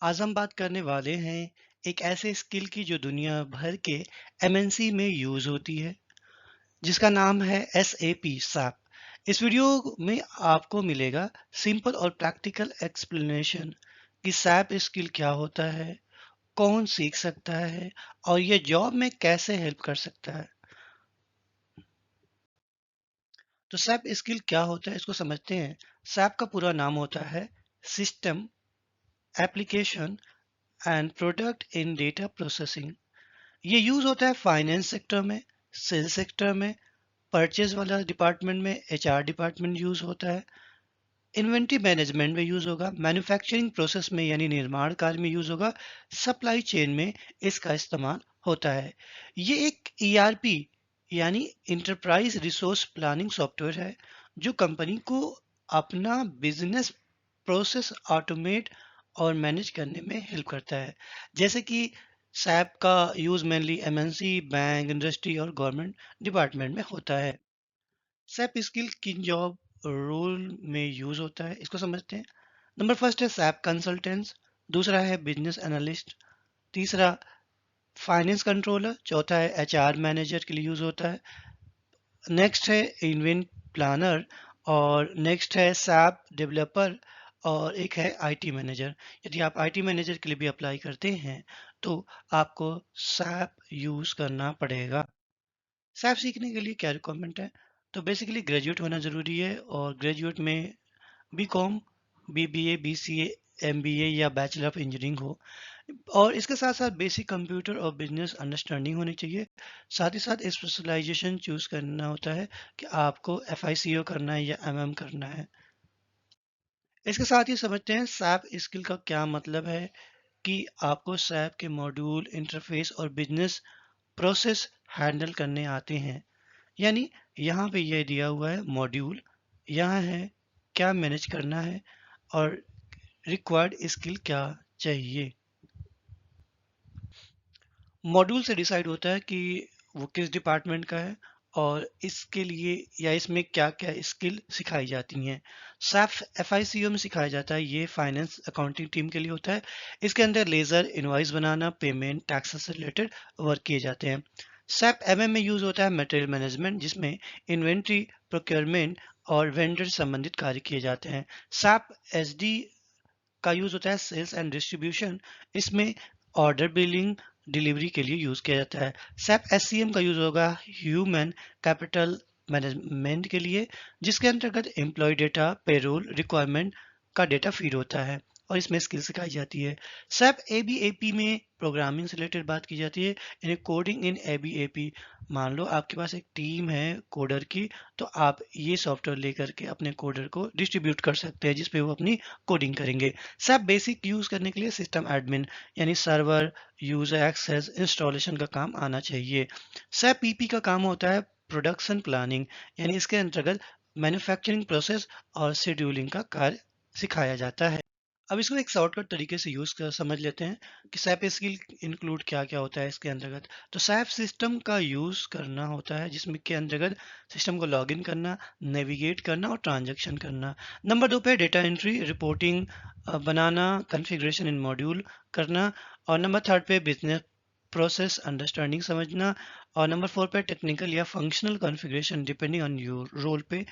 आज हम बात करने वाले हैं एक ऐसे स्किल की जो दुनिया भर के एमएनसी में यूज होती है, जिसका नाम है एसएपी सैप। इस वीडियो में आपको मिलेगा सिंपल और प्रैक्टिकल एक्सप्लेनेशन कि सैप स्किल क्या होता है, कौन सीख सकता है और ये जॉब में कैसे हेल्प कर सकता है। तो सैप स्किल क्या होता है इसको समझते हैं। सैप का पूरा नाम होता है system application and product in data processing. ये यूज होता है फाइनेंस सेक्टर में, सेल्स सेक्टर में, परचेज वाला डिपार्टमेंट में, एचआर डिपार्टमेंट यूज होता है, इन्वेंट्री मैनेजमेंट में यूज होगा, मैन्युफैक्चरिंग प्रोसेस में यानी निर्माण कार्य में यूज होगा, सप्लाई चेन में इसका इस्तेमाल होता है। ये एक ईआरपी यानी इंटरप्राइज रिसोर्स प्लानिंग सॉफ्टवेयर है जो कंपनी को अपना बिजनेस प्रोसेस ऑटोमेट और मैनेज करने में हेल्प करता है। जैसे कि सैप का use mainly MNC, bank, industry और गवर्नमेंट डिपार्टमेंट में होता है। सैप स्किल किन जॉब रोल में यूज होता है इसको समझते हैं। नंबर फर्स्ट है सैप कंसल्टेंट्स, दूसरा है बिजनेस एनालिस्ट, तीसरा फाइनेंस कंट्रोलर, चौथा है एचआर मैनेजर के लिए यूज होता है, नेक्स्ट है इवेंट प्लानर और नेक्स्ट है सैप डेवलपर और एक है आईटी मैनेजर। यदि आप आईटी मैनेजर के लिए भी अप्लाई करते हैं तो आपको सैप यूज करना पड़ेगा। सैप सीखने के लिए क्या रिक्वायरमेंट है? तो बेसिकली ग्रेजुएट होना ज़रूरी है और ग्रेजुएट में बीकॉम, बीबीए, बीसीए, एमबीए या बैचलर ऑफ इंजीनियरिंग हो और इसके साथ साथ बेसिक कंप्यूटर और बिजनेस अंडरस्टैंडिंग होनी चाहिए। साथ ही साथ स्पेशलाइजेशन चूज करना होता है कि आपको एफआईसीओ करना है या एमएम करना है। इसके साथ ही समझते हैं सैप स्किल का क्या मतलब है कि आपको सैप के मॉड्यूल, इंटरफेस और बिजनेस प्रोसेस हैंडल करने आते हैं। यानी यहाँ पे ये दिया हुआ है मॉड्यूल, यहाँ है क्या मैनेज करना है और रिक्वायर्ड स्किल क्या चाहिए। मॉड्यूल से डिसाइड होता है कि वो किस डिपार्टमेंट का है और इसके लिए या इसमें क्या-क्या स्किल सिखाई जाती हैं। सैप एफआईसीओ में सिखाया जाता है, ये फाइनेंस अकाउंटिंग टीम के लिए होता है। इसके अंदर लेज़र, इनवॉइस बनाना, पेमेंट, टैक्सेस से रिलेटेड वर्क किए जाते हैं। सैप एमएम में यूज़ होता है मटेरियल मैनेजमेंट, जिसमें इन्वेंट्री, प्रोक्योरमेंट और वेंडर संबंधित कार्य किए जाते हैं। सैप एसडी का यूज होता है सेल्स एंड डिस्ट्रीब्यूशन, इसमें ऑर्डर बिलिंग, डिलीवरी के लिए यूज किया जाता है। सैप एससीएम का यूज होगा ह्यूमन कैपिटल मैनेजमेंट के लिए, जिसके अंतर्गत एम्प्लॉय डेटा, पेरोल रिक्वायरमेंट का डेटा फीड होता है और इसमें स्किल सिखाई जाती है। सैप एबीएपी में प्रोग्रामिंग से रिलेटेड बात की जाती है, यानी कोडिंग इन एबीएपी। मान लो आपके पास एक टीम है कोडर की, तो आप ये सॉफ्टवेयर लेकर के अपने कोडर को डिस्ट्रीब्यूट कर सकते हैं जिसपे वो अपनी कोडिंग करेंगे। सब बेसिक यूज करने के लिए सिस्टम एडमिन यानी सर्वर, यूजर एक्सेस, इंस्टॉलेशन का काम आना चाहिए। सब पीपी का काम होता है प्रोडक्शन प्लानिंग, यानी इसके अंतर्गत मैन्युफैक्चरिंग प्रोसेस और शेड्यूलिंग का कार्य सिखाया जाता है। अब इसको एक शॉर्टकट तरीके से यूज कर समझ लेते हैं कि सैप स्किल इंक्लूड क्या क्या होता है इसके अंतर्गत। तो सैप सिस्टम का यूज करना होता है जिसमें के अंतर्गत सिस्टम को लॉगिन करना, नेविगेट करना और ट्रांजैक्शन करना। नंबर 2 पे डेटा एंट्री, रिपोर्टिंग बनाना, कॉन्फ़िगरेशन इन मॉड्यूल करना और नंबर 3 पे बिजनेस प्रोसेस अंडरस्टैंडिंग समझना और नंबर 4 पे टेक्निकल या functional configuration depending on your role पे।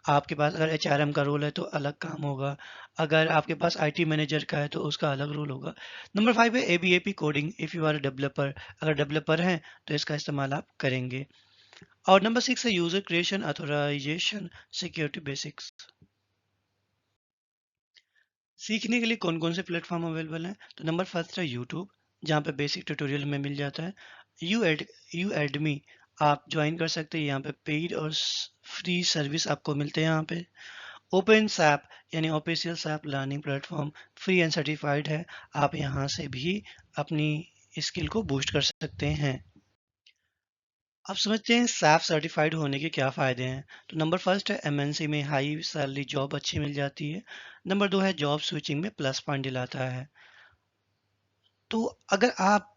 आपके पास अगर एचआरएम का रोल है तो अलग काम होगा, अगर आपके पास आईटी मैनेजर का है तो उसका अलग रोल होगा। नंबर 5 है ABAP coding, if you are a developer, अगर डेवलपर हैं तो इसका इस्तेमाल आप करेंगे। और नंबर 6 है user creation, authorisation, security basics. सीखने के लिए कौन कौन से प्लेटफॉर्म अवेलेबल हैं? तो नंबर फर्स्ट है यूट्यूब, जहाँ पे बेसिक ट्यूटोरियल में मिल जाता है। यू एडमी आप ज्वाइन कर सकते हैं, यहाँ पे पेड और फ्री सर्विस आपको मिलते हैं यहाँ पे। ओपन सैप यानी official SAP learning platform free and certified है, आप यहाँ से भी अपनी स्किल को बूस्ट कर सकते हैं। अब समझते हैं सैप सर्टिफाइड होने के क्या फ़ायदे हैं। तो नंबर फर्स्ट है एमएनसी में हाई सैलरी जॉब अच्छी मिल जाती है। नंबर 2 है जॉब स्विचिंग में प्लस पॉइंट दिलाता है। तो अगर आप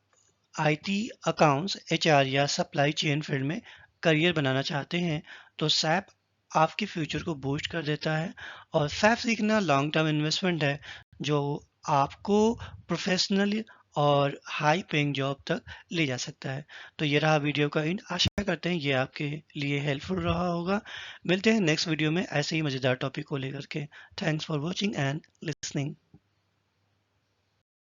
आईटी, अकाउंट्स, एचआर या सप्लाई चेन फील्ड में करियर बनाना चाहते हैं तो सैप आपके फ्यूचर को बूस्ट कर देता है और सैप सीखना लॉन्ग टर्म इन्वेस्टमेंट है जो आपको प्रोफेशनली और हाई पेइंग जॉब तक ले जा सकता है। तो ये रहा वीडियो का एंड। आशा करते हैं ये आपके लिए हेल्पफुल रहा होगा। मिलते हैं नेक्स्ट वीडियो में ऐसे ही मज़ेदार टॉपिक को लेकर के। Thanks for watching and listening.